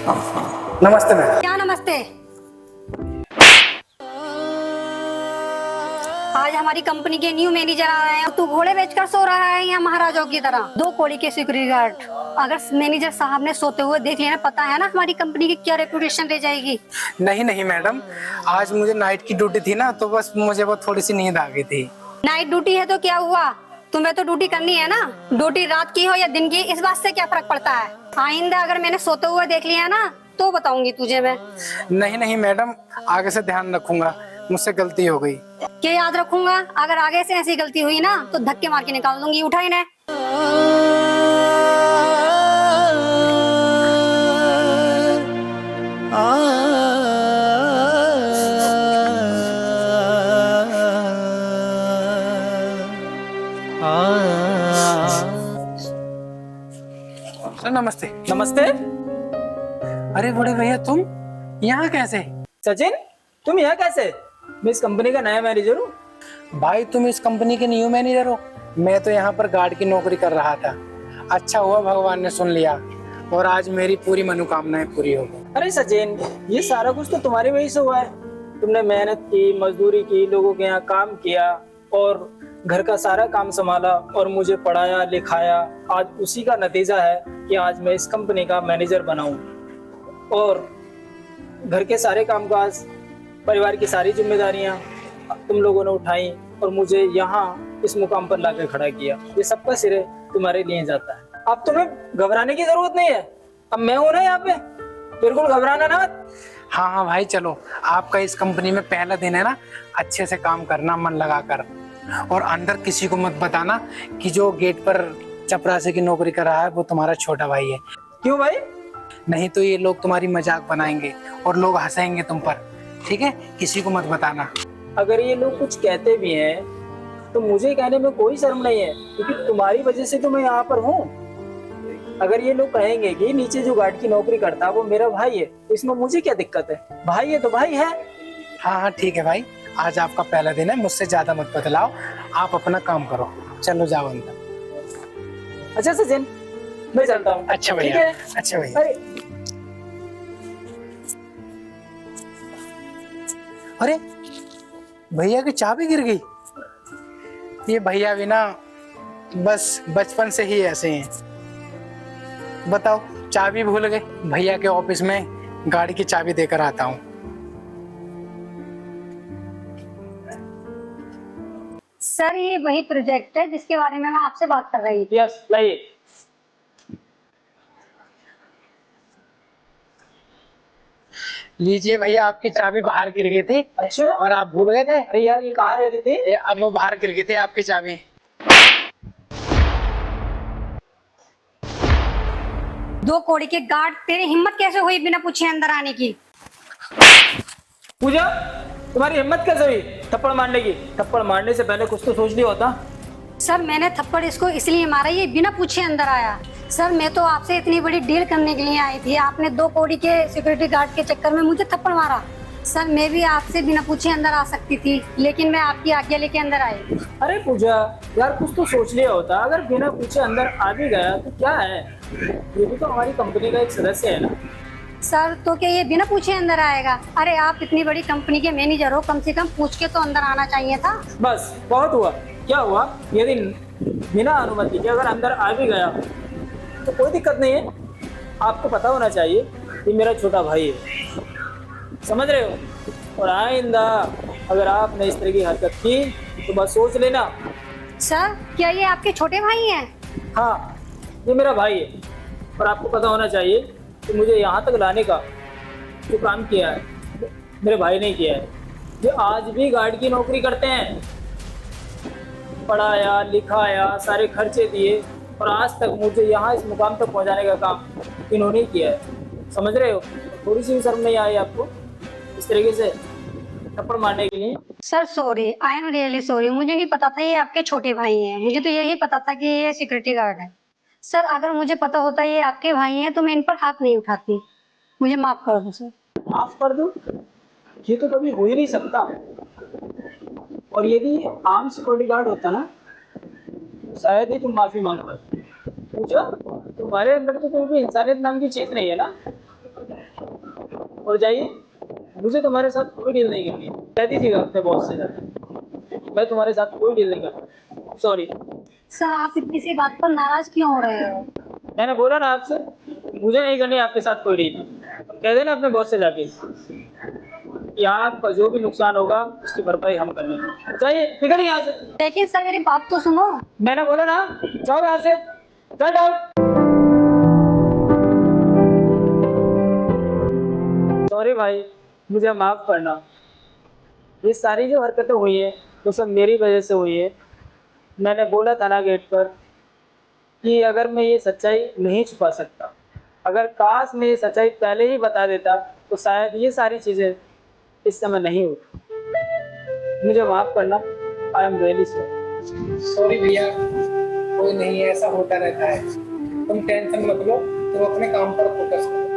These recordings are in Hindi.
नमस्ते मैम। क्या नमस्ते। आज हमारी कंपनी के न्यू मैनेजर आ रहे हैं, तू घोड़े बेचकर सो रहा है यहाँ महाराजों की तरह। 2 कौड़ी के सिक्योरिटी गार्ड, अगर मैनेजर साहब ने सोते हुए देख लिया ना, पता है ना हमारी कंपनी की क्या रेपुटेशन रह जाएगी। नहीं नहीं मैडम, आज मुझे नाइट की ड्यूटी थी ना, तो बस मुझे वो थोड़ी सी नींद आ गई थी। नाइट ड्यूटी है तो क्या हुआ, तुम्हें तो ड्यूटी करनी है ना। ड्यूटी रात की हो या दिन की, इस बात से क्या फर्क पड़ता है। आइंदा अगर मैंने सोते हुए देख लिया ना तो बताऊंगी तुझे मैं। नहीं नहीं मैडम, आगे से ध्यान रखूंगा, मुझसे गलती हो गई। क्या याद रखूंगा, अगर आगे से ऐसी गलती हुई ना तो धक्के मार के निकाल दूंगी। उठा इन्हें। सर नमस्ते। नमस्ते। अरे बड़े भैया, तुम यहाँ कैसे? सचिन, तुम यहाँ कैसे? मैं इस कंपनी का नया मैनेजर हूँ। भाई तुम इस कंपनी के न्यू मैनेजर हो? मैं तो यहाँ पर गार्ड की नौकरी कर रहा था। अच्छा हुआ भगवान ने सुन लिया और आज मेरी पूरी मनोकामनाएं पूरी हो गई। अरे सचिन, ये सारा कुछ तो तुम्हारी वजह से हुआ है। तुमने मेहनत की, मजदूरी की, लोगों के यहाँ काम किया और घर का सारा काम संभाला और मुझे पढ़ाया लिखाया। आज उसी का नतीजा है कि आज मैं इस कंपनी का मैनेजर बना हूँ और घर के सारे कामकाज, परिवार की सारी जिम्मेदारियां तुम लोगों ने उठाई और मुझे यहाँ इस मुकाम पर लाकर खड़ा किया। ये सबका श्रेय तुम्हारे लिए जाता है। अब तुम्हें घबराने की जरूरत नहीं है, अब मैं हूं ना यहाँ पे, बिल्कुल घबराना ना। हाँ हाँ भाई चलो, आपका इस कंपनी में पहला दिन है ना, अच्छे से काम करना मन लगाकर। और अंदर किसी को मत बताना कि जो गेट पर चपरासी की नौकरी कर रहा है वो तुम्हारा छोटा भाई है। क्यों भाई? नहीं तो ये लोग तुम्हारी मजाक बनाएंगे और लोग हंसेंगे तुम पर। ठीक है, किसी को मत बताना। अगर ये लोग कुछ कहते भी हैं तो मुझे कहने में कोई शर्म नहीं है, क्योंकि तुम्हारी वजह से तो मैं यहाँ पर हूँ। अगर ये लोग कहेंगे कि नीचे जो गार्ड की नौकरी करता है वो मेरा भाई है, तो इसमें मुझे क्या दिक्कत है? भाई है तो भाई है। हाँ हाँ ठीक है भाई, आज आपका पहला दिन है, मुझसे ज्यादा मत बतलाओ, आप अपना काम करो। चलो जाओ अंदर। अच्छा सचिन, मैं चलता हूँ। अच्छा ठीक भैया, है? अच्छा भैया। अरे अरे भैया की चाबी गिर गई। ये भैया भी ना बस बचपन से ही ऐसे हैं। बताओ, चाबी भूल गए। भैया के ऑफिस में गाड़ी की चाबी देकर आता हूँ। सर ये वही प्रोजेक्ट है जिसके बारे में मैं आपसे बात कर रही थी। यस, लाइए। लीजिए भैया, आपकी चाबी बाहर गिर गई थी। अच्छा, और आप भूल गए थे। अरे यार, ये कहाँ रहते थे? अब वो बाहर गिर गई थी आपकी चाबी। 2 कौड़ी के गार्ड, तेरी हिम्मत कैसे हुई बिना पूछे अंदर आने की। पूजा, तुम्हारी हिम्मत कैसे हुई थप्पड़ मारने की? थप्पड़ मारने से पहले कुछ तो सोच लिया होता। सर मैंने थप्पड़ इसको इसलिए मारा, ये बिना पूछे अंदर आया। सर मैं तो आपसे इतनी बड़ी डील करने के लिए आई थी, आपने 2 कौड़ी के सिक्योरिटी गार्ड के चक्कर में मुझे थप्पड़ मारा। सर मैं भी आपसे बिना पूछे अंदर आ सकती थी, लेकिन मैं आपकी आज्ञा लेके अंदर आई। अरे पूजा यार, कुछ तो सोच लिया होता। अगर बिना पूछे अंदर आ भी गया तो क्या है, ये भी तो हमारी कंपनी का एक सदस्य है ना। सर तो क्या ये बिना पूछे अंदर आएगा? अरे आप इतनी बड़ी कंपनी के मैनेजर हो, कम से कम पूछ के तो अंदर आना चाहिए था। बस बहुत हुआ। क्या हुआ, यदि बिना अनुमति के अगर अंदर आ भी गया तो कोई दिक्कत नहीं है। आपको पता होना चाहिए कि मेरा छोटा भाई है, समझ रहे हो? और आइंदा अगर आपने इस तरह की हरकत की तो बस सोच लेना। सर क्या ये आपके छोटे भाई हैं? हाँ, ये मेरा भाई है और आपको पता होना चाहिए कि मुझे यहाँ तक लाने का जो काम किया है मेरे भाई ने किया है। ये आज भी गार्ड की नौकरी करते हैं, पढ़ाया लिखाया, सारे खर्चे दिए और आज तक मुझे यहाँ इस मुकाम तक पहुँचाने का काम इन्होंने किया है। समझ रहे हो? थोड़ी सी भी शर्म नहीं आई आपको इस तरीके से थप्पड़ मारने के लिए? Sir sorry, I am really sorry, मुझे नहीं पता था ये आपके छोटे भाई हैं। मुझे तो यही पता था कि ये सिक्योरिटी गार्ड है। सर अगर मुझे पता होता ये आपके भाई हैं तो मैं इन पर हाथ नहीं उठाती। मुझे माफ कर दो सर। माफ कर दो? ये तो कभी हो ही नहीं सकता। और यदि आम सिक्योरिटी गार्ड होता ना, शायद ही तुम माफी मांग पाते। पूछा, तुम्हारे अंदर तो कोई भी इंसानियत नाम की चीज नहीं है ना? और जाइए, मुझे तुम्हारे साथ कोई डील नहीं करनी है। कह दीजिएगा अपने बॉस से जाकर, मैं तुम्हारे साथ कोई डील नहीं करता। सॉरी। सर आप इतनी सी बात पर नाराज क्यों हो रहे हो? मैंने बोला ना आपसे, मुझे नहीं करनी आपके साथ कोई डील। कह देना अपने बॉस से जाके, यहाँ आपका जो भी नुकसान होगा उसकी भरपाई हम कर लेंगे। जाइए, निकलिए यहाँ से। लेकिन सर मेरी बात तो सुनो। मैंने बोला ना, जाओ यहाँ से, चल जाओ। सॉरी भाई, मुझे माफ करना। ये सारी जो हरकतें हुई है वो सब मेरी वजह से हुई है। मैंने बोला था ना गेट पर कि अगर मैं ये सच्चाई नहीं छुपा सकता, अगर काश मैं ये सच्चाई पहले ही बता देता तो शायद ये सारी चीज़ें इस समय नहीं होती। मुझे माफ करना। I am really sorry. Sorry भैया, कोई नहीं, ऐसा होता रहता है। तुम टेंशन मत लो, तुम अपने काम पर फोकस करो।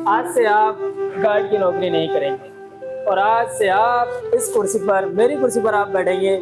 आज से आप गार्ड की नौकरी नहीं करेंगे और आज से आप इस कुर्सी पर, मेरी कुर्सी पर आप बैठेंगे